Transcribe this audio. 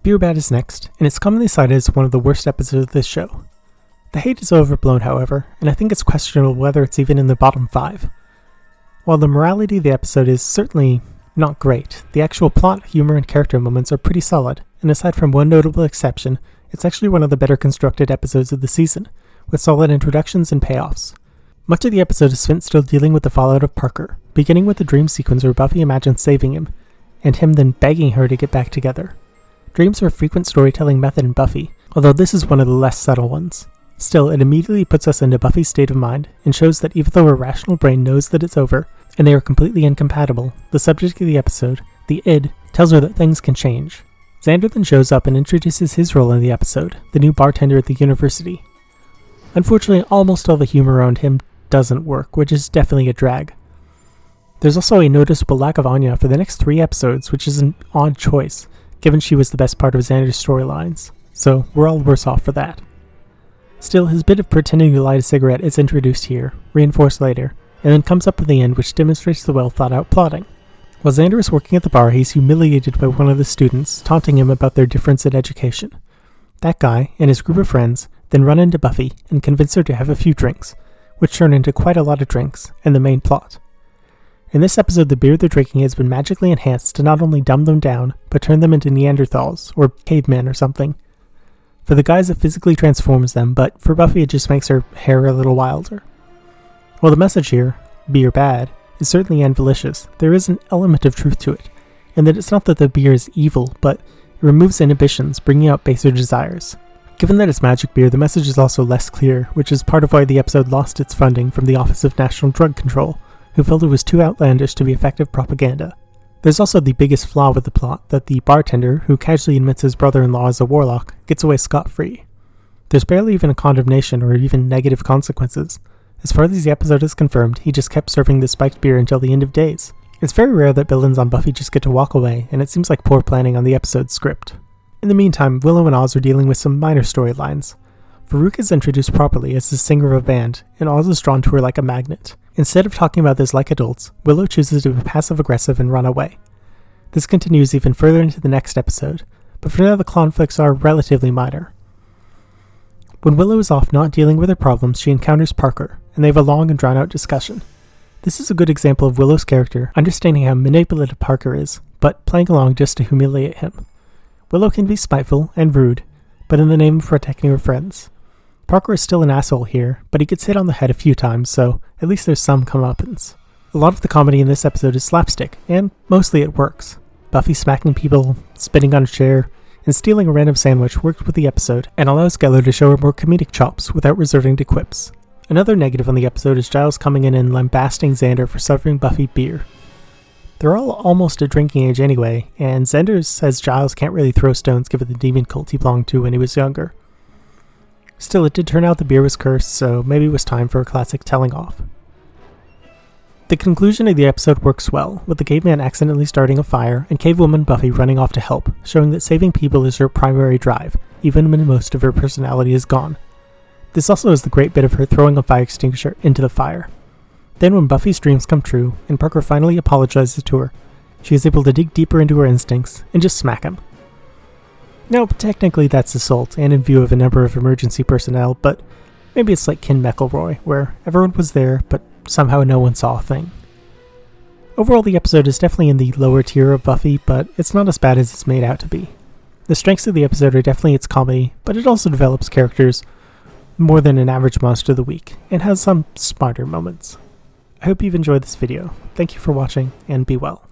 Beer Bad is next, and it's commonly cited as one of the worst episodes of this show. The hate is overblown, however, and I think it's questionable whether it's even in the bottom 5. While the morality of the episode is certainly not great, the actual plot, humor, and character moments are pretty solid, and aside from one notable exception, it's actually one of the better constructed episodes of the season, with solid introductions and payoffs. Much of the episode is spent still dealing with the fallout of Parker, beginning with the dream sequence where Buffy imagines saving him, and him then begging her to get back together. Dreams are a frequent storytelling method in Buffy, although this is one of the less subtle ones. Still, it immediately puts us into Buffy's state of mind, and shows that even though her rational brain knows that it's over, and they are completely incompatible, the subject of the episode, the id, tells her that things can change. Xander then shows up and introduces his role in the episode, the new bartender at the university. Unfortunately, almost all the humor around him doesn't work, which is definitely a drag. There's also a noticeable lack of Anya for the next 3 episodes, which is an odd choice, given she was the best part of Xander's storylines, so we're all worse off for that. Still, his bit of pretending to light a cigarette is introduced here, reinforced later, and then comes up at the end, which demonstrates the well-thought-out plotting. While Xander is working at the bar, he's humiliated by one of the students, taunting him about their difference in education. That guy, and his group of friends, then run into Buffy and convince her to have a few drinks, which turn into quite a lot of drinks, and the main plot. In this episode, the beer they're drinking has been magically enhanced to not only dumb them down, but turn them into Neanderthals, or cavemen or something. For the guys, it physically transforms them, but for Buffy it just makes her hair a little wilder. While the message here, beer bad, is certainly unmalicious, there is an element of truth to it, in that it's not that the beer is evil, but it removes inhibitions, bringing out baser desires. Given that it's magic beer, the message is also less clear, which is part of why the episode lost its funding from the Office of National Drug Control, who felt it was too outlandish to be effective propaganda. There's also the biggest flaw with the plot, that the bartender, who casually admits his brother-in-law is a warlock, gets away scot-free. There's barely even a condemnation or even negative consequences. As far as the episode is confirmed, he just kept serving the spiked beer until the end of days. It's very rare that villains on Buffy just get to walk away, and it seems like poor planning on the episode's script. In the meantime, Willow and Oz are dealing with some minor storylines. Farouk is introduced properly as the singer of a band, and Oz is drawn to her like a magnet. Instead of talking about this like adults, Willow chooses to be passive-aggressive and run away. This continues even further into the next episode, but for now the conflicts are relatively minor. When Willow is off not dealing with her problems, she encounters Parker, and they have a long and drawn-out discussion. This is a good example of Willow's character understanding how manipulative Parker is, but playing along just to humiliate him. Willow can be spiteful and rude, but in the name of protecting her friends. Parker is still an asshole here, but he gets hit on the head a few times, so at least there's some comeuppance. A lot of the comedy in this episode is slapstick, and mostly it works. Buffy smacking people, spitting on a chair, and stealing a random sandwich worked with the episode, and allows Geller to show her more comedic chops without resorting to quips. Another negative on the episode is Giles coming in and lambasting Xander for serving Buffy beer. They're all almost at drinking age anyway, and Xander says Giles can't really throw stones given the demon cult he belonged to when he was younger. Still, it did turn out the beer was cursed, so maybe it was time for a classic telling off. The conclusion of the episode works well, with the caveman accidentally starting a fire and cavewoman Buffy running off to help, showing that saving people is her primary drive, even when most of her personality is gone. This also is the great bit of her throwing a fire extinguisher into the fire. Then when Buffy's dreams come true, and Parker finally apologizes to her, she is able to dig deeper into her instincts and just smack him. Now, technically that's assault, and in view of a number of emergency personnel, but maybe it's like Ken McElroy, where everyone was there, but somehow no one saw a thing. Overall, the episode is definitely in the lower tier of Buffy, but it's not as bad as it's made out to be. The strengths of the episode are definitely its comedy, but it also develops characters more than an average monster of the week, and has some smarter moments. I hope you've enjoyed this video. Thank you for watching, and be well.